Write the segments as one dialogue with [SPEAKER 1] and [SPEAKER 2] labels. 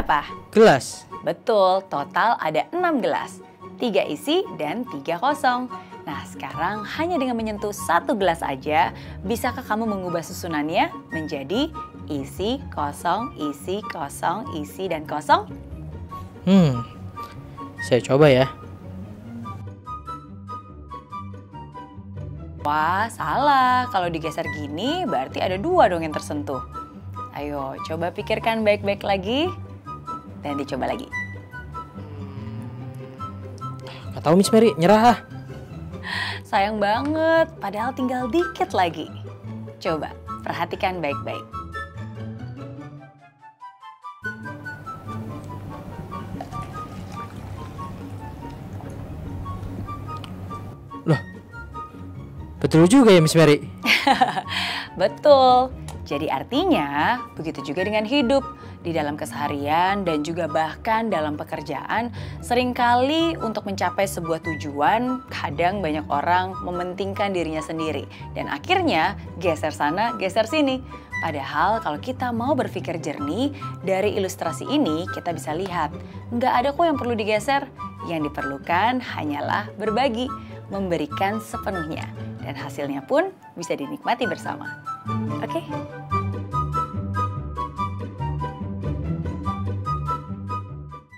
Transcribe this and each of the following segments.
[SPEAKER 1] apa?
[SPEAKER 2] Gelas.
[SPEAKER 1] Betul, total ada 6 gelas. 3 isi dan 3 kosong. Nah, sekarang hanya dengan menyentuh 1 gelas aja, bisakah kamu mengubah susunannya menjadi isi, kosong, isi, dan kosong?
[SPEAKER 2] Saya coba ya.
[SPEAKER 1] Wah, salah. Kalau digeser gini, berarti ada 2 dong yang tersentuh. Ayo, coba pikirkan baik-baik lagi. Dan dicoba lagi.
[SPEAKER 2] Gak tahu Miss Mary, nyerah ah.
[SPEAKER 1] Sayang banget, padahal tinggal dikit lagi. Coba, perhatikan baik-baik.
[SPEAKER 2] Loh, betul juga ya Miss Mary.
[SPEAKER 1] Betul. Jadi artinya begitu juga dengan hidup. Di dalam keseharian dan juga bahkan dalam pekerjaan, seringkali untuk mencapai sebuah tujuan, kadang banyak orang mementingkan dirinya sendiri. Dan akhirnya geser sana, geser sini. Padahal kalau kita mau berpikir jernih, dari ilustrasi ini kita bisa lihat, nggak ada kok yang perlu digeser. Yang diperlukan hanyalah berbagi, memberikan sepenuhnya. Dan hasilnya pun bisa dinikmati bersama. Oke?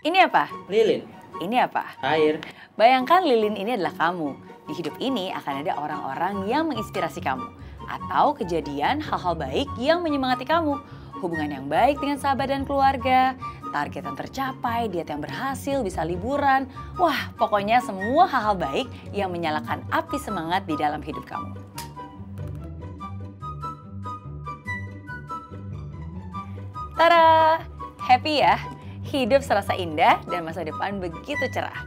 [SPEAKER 1] Ini apa?
[SPEAKER 2] Lilin.
[SPEAKER 1] Ini apa?
[SPEAKER 2] Air.
[SPEAKER 1] Bayangkan lilin ini adalah kamu. Di hidup ini akan ada orang-orang yang menginspirasi kamu. Atau kejadian hal-hal baik yang menyemangati kamu. Hubungan yang baik dengan sahabat dan keluarga. Target yang tercapai, diet yang berhasil, bisa liburan. Wah, pokoknya semua hal-hal baik yang menyalakan api semangat di dalam hidup kamu. Tada! Happy ya? Hidup serasa indah dan masa depan begitu cerah.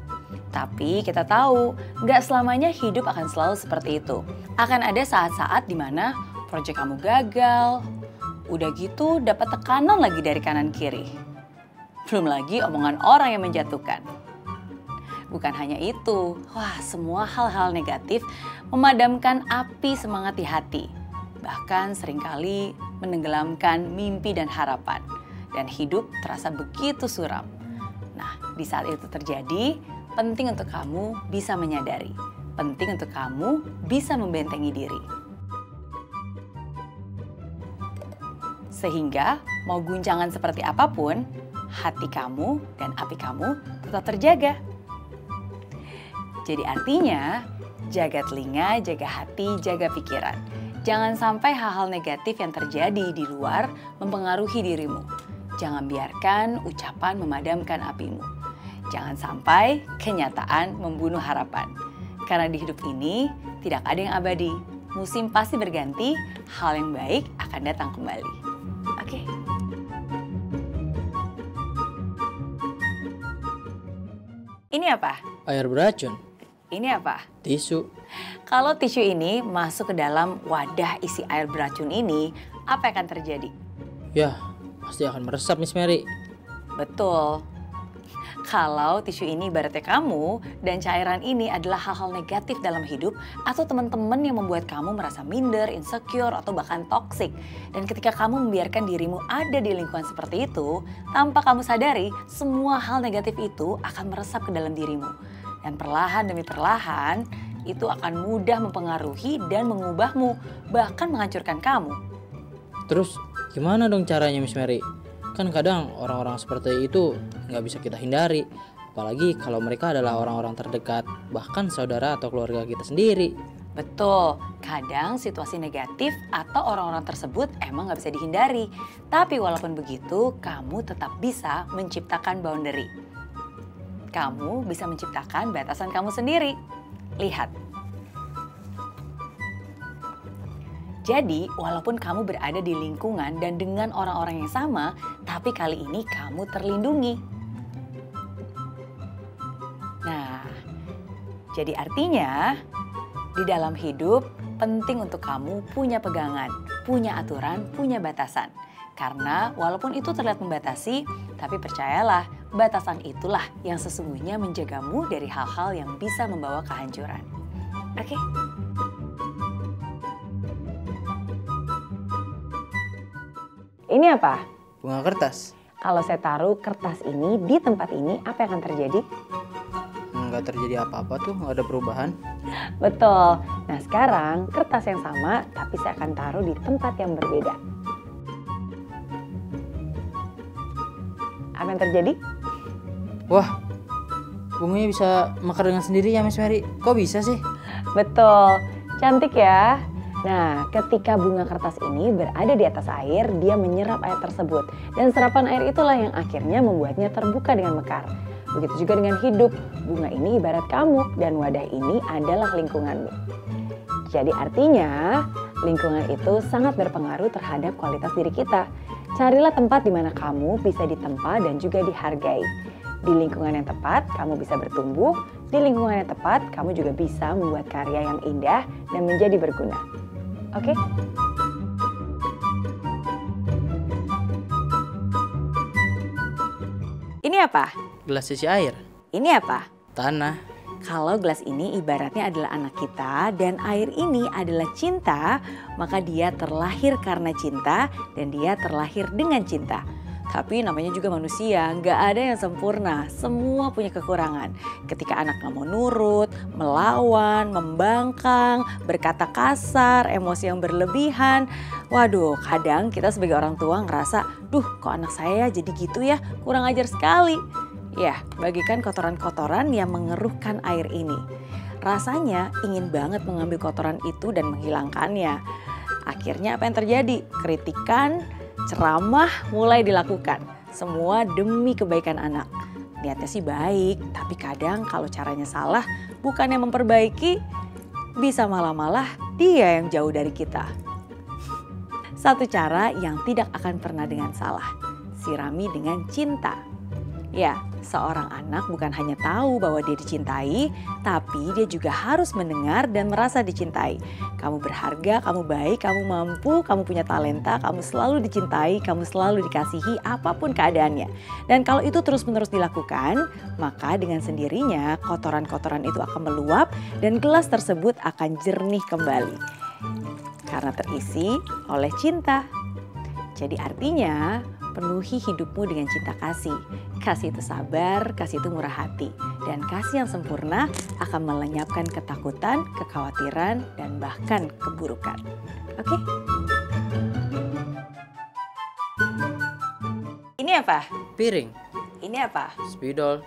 [SPEAKER 1] Tapi kita tahu, nggak selamanya hidup akan selalu seperti itu. Akan ada saat-saat dimana proyek kamu gagal, udah gitu dapat tekanan lagi dari kanan kiri. Belum lagi omongan orang yang menjatuhkan. Bukan hanya itu, wah semua hal-hal negatif memadamkan api semangat di hati. Bahkan seringkali menenggelamkan mimpi dan harapan. Dan hidup terasa begitu suram. Nah, di saat itu terjadi, penting untuk kamu bisa menyadari. Penting untuk kamu bisa membentengi diri. Sehingga mau guncangan seperti apapun, hati kamu dan api kamu tetap terjaga. Jadi artinya, jaga telinga, jaga hati, jaga pikiran. Jangan sampai hal-hal negatif yang terjadi di luar mempengaruhi dirimu. Jangan biarkan ucapan memadamkan apimu. Jangan sampai kenyataan membunuh harapan. Karena di hidup ini tidak ada yang abadi. Musim pasti berganti, hal yang baik akan datang kembali. Oke. Ini apa?
[SPEAKER 2] Air beracun.
[SPEAKER 1] Ini apa?
[SPEAKER 2] Tisu.
[SPEAKER 1] Kalau tisu ini masuk ke dalam wadah isi air beracun ini, apa yang akan terjadi?
[SPEAKER 2] Ya, pasti akan meresap Miss Mary.
[SPEAKER 1] Betul. Kalau tisu ini ibaratnya kamu dan cairan ini adalah hal-hal negatif dalam hidup atau teman-teman yang membuat kamu merasa minder, insecure, atau bahkan toksik. Dan ketika kamu membiarkan dirimu ada di lingkungan seperti itu, tanpa kamu sadari, semua hal negatif itu akan meresap ke dalam dirimu. Dan perlahan demi perlahan, itu akan mudah mempengaruhi dan mengubahmu, bahkan menghancurkan kamu.
[SPEAKER 2] Terus gimana dong caranya Miss Mary? Kan kadang orang-orang seperti itu nggak bisa kita hindari. Apalagi kalau mereka adalah orang-orang terdekat, bahkan saudara atau keluarga kita sendiri.
[SPEAKER 1] Betul, kadang situasi negatif atau orang-orang tersebut emang nggak bisa dihindari. Tapi walaupun begitu, kamu tetap bisa menciptakan boundary. Kamu bisa menciptakan batasan kamu sendiri. Lihat. Jadi, walaupun kamu berada di lingkungan dan dengan orang-orang yang sama, tapi kali ini kamu terlindungi. Nah, jadi artinya di dalam hidup penting untuk kamu punya pegangan, punya aturan, punya batasan. Karena walaupun itu terlihat membatasi, tapi percayalah, batasan itulah yang sesungguhnya menjagamu dari hal-hal yang bisa membawa kehancuran. Oke? Ini apa?
[SPEAKER 2] Bunga kertas.
[SPEAKER 1] kalau saya taruh kertas ini di tempat ini, apa yang akan terjadi?
[SPEAKER 2] Nggak terjadi apa-apa tuh, nggak ada perubahan.
[SPEAKER 1] Betul. Nah sekarang kertas yang sama tapi saya akan taruh di tempat yang berbeda. Apa yang terjadi?
[SPEAKER 2] Wah, bunganya bisa mekar dengan sendiri ya Miss Mary. Kok bisa sih?
[SPEAKER 1] Betul, cantik ya. Nah, ketika bunga kertas ini berada di atas air, dia menyerap air tersebut. Dan serapan air itulah yang akhirnya membuatnya terbuka dengan mekar. Begitu juga dengan hidup, bunga ini ibarat kamu dan wadah ini adalah lingkunganmu. Jadi artinya, lingkungan itu sangat berpengaruh terhadap kualitas diri kita. Carilah tempat di mana kamu bisa ditempa dan juga dihargai. Di lingkungan yang tepat, kamu bisa bertumbuh. Di lingkungan yang tepat, kamu juga bisa membuat karya yang indah dan menjadi berguna. Oke? Ini apa?
[SPEAKER 2] Gelas isi air,
[SPEAKER 1] Ini apa?
[SPEAKER 2] tanah.
[SPEAKER 1] Kalau gelas ini ibaratnya adalah anak kita dan air ini adalah cinta, maka dia terlahir karena cinta dan dia terlahir dengan cinta. Tapi namanya juga manusia, nggak ada yang sempurna, semua punya kekurangan. Ketika anak nggak mau nurut, melawan, membangkang, berkata kasar, emosi yang berlebihan. Waduh, kadang kita sebagai orang tua ngerasa, duh kok anak saya jadi gitu ya, kurang ajar sekali. Ya, bagikan kotoran-kotoran yang mengeruhkan air ini. Rasanya ingin banget mengambil kotoran itu dan menghilangkannya. Akhirnya apa yang terjadi? Kritikan, ceramah mulai dilakukan. Semua demi kebaikan anak. Niatnya sih baik, tapi kadang kalau caranya salah, bukannya memperbaiki, bisa malah-malah dia yang jauh dari kita. Satu cara yang tidak akan pernah dengan salah, sirami dengan cinta. Ya, seorang anak bukan hanya tahu bahwa dia dicintai, tapi dia juga harus mendengar dan merasa dicintai. Kamu berharga, kamu baik, kamu mampu, kamu punya talenta, kamu selalu dicintai, kamu selalu dikasihi apapun keadaannya. Dan kalau itu terus-menerus dilakukan, maka dengan sendirinya kotoran-kotoran itu akan meluap dan gelas tersebut akan jernih kembali. Karena terisi oleh cinta. Jadi artinya penuhi hidupmu dengan cinta kasih. Kasih itu sabar, kasih itu murah hati. Dan kasih yang sempurna akan melenyapkan ketakutan, kekhawatiran, dan bahkan keburukan. Oke? Ini apa?
[SPEAKER 2] Piring,
[SPEAKER 1] Ini apa?
[SPEAKER 2] spidol.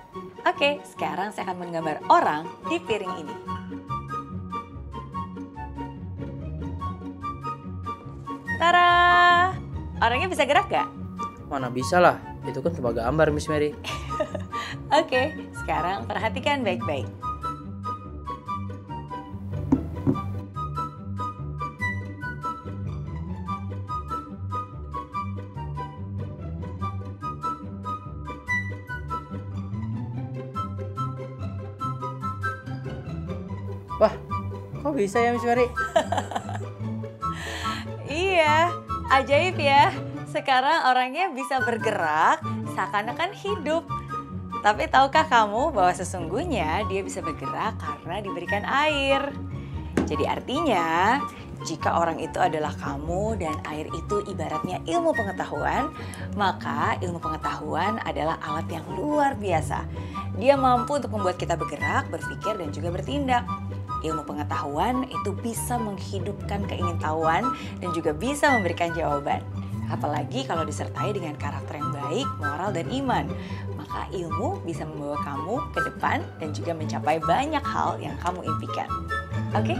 [SPEAKER 1] Oke, sekarang saya akan menggambar orang di piring ini. Tara! Orangnya bisa gerak gak?
[SPEAKER 2] Mana bisa lah, itu kan cuma gambar Miss Mary.
[SPEAKER 1] Oke, sekarang perhatikan baik-baik.
[SPEAKER 2] Wah, kok bisa ya Miss Mary?
[SPEAKER 1] Iya, ajaib ya. Sekarang orangnya bisa bergerak seakan-akan hidup. Tapi tahukah kamu bahwa sesungguhnya dia bisa bergerak karena diberikan air. Jadi artinya jika orang itu adalah kamu dan air itu ibaratnya ilmu pengetahuan, maka ilmu pengetahuan adalah alat yang luar biasa. Dia mampu untuk membuat kita bergerak, berpikir dan juga bertindak. Ilmu pengetahuan itu bisa menghidupkan keingintahuan dan juga bisa memberikan jawaban. Apalagi kalau disertai dengan karakter yang baik, moral dan iman. Maka ilmu bisa membawa kamu ke depan dan juga mencapai banyak hal yang kamu impikan. Oke?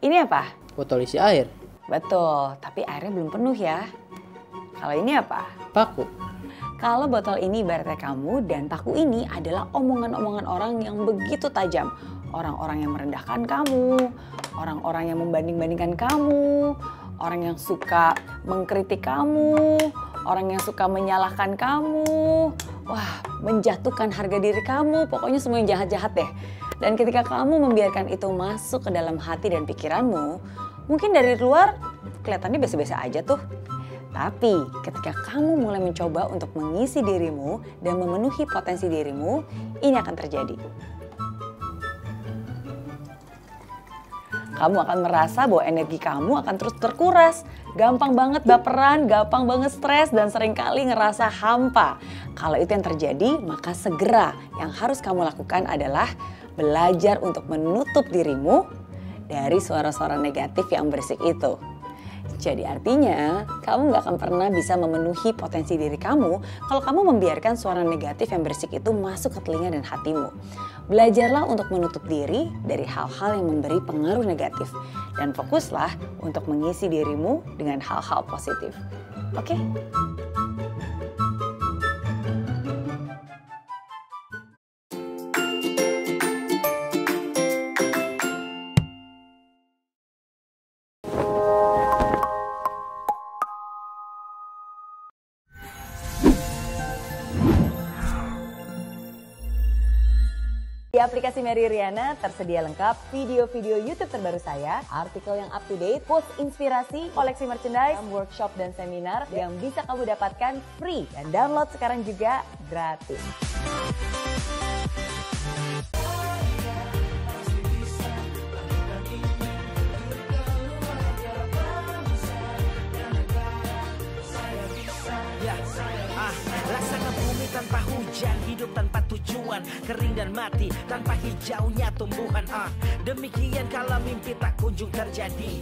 [SPEAKER 1] Ini apa?
[SPEAKER 2] Botol isi air,
[SPEAKER 1] Betul, tapi airnya belum penuh ya. Kalau ini apa?
[SPEAKER 2] paku,
[SPEAKER 1] Kalau botol ini ibaratnya kamu dan paku ini adalah omongan-omongan orang yang begitu tajam. Orang-orang yang merendahkan kamu, orang-orang yang membanding-bandingkan kamu, orang yang suka mengkritik kamu, orang yang suka menyalahkan kamu. Wah, menjatuhkan harga diri kamu, pokoknya semua yang jahat-jahat deh. Dan ketika kamu membiarkan itu masuk ke dalam hati dan pikiranmu, mungkin dari luar kelihatannya biasa-biasa aja tuh. Tapi ketika kamu mulai mencoba untuk mengisi dirimu dan memenuhi potensi dirimu, ini akan terjadi. kamu akan merasa bahwa energi kamu akan terus terkuras. Gampang banget baperan, gampang banget stres, dan seringkali ngerasa hampa. Kalau itu yang terjadi, maka segera yang harus kamu lakukan adalah belajar untuk menutup dirimu dari suara-suara negatif yang berisik itu. Jadi artinya kamu gak akan pernah bisa memenuhi potensi diri kamu kalau kamu membiarkan suara negatif yang berisik itu masuk ke telinga dan hatimu. Belajarlah untuk menutup diri dari hal-hal yang memberi pengaruh negatif. Dan fokuslah untuk mengisi dirimu dengan hal-hal positif. Oke? Di aplikasi Mary Riana tersedia lengkap video-video YouTube terbaru saya, artikel yang up to date, post inspirasi, koleksi merchandise, workshop dan seminar yang bisa kamu dapatkan free dan download sekarang juga gratis.
[SPEAKER 3] Laksana bumi tanpa hujan, hidup tanpa tujuan, kering dan mati tanpa hijaunya tumbuhan. Demikian kalau mimpi tak kunjung terjadi.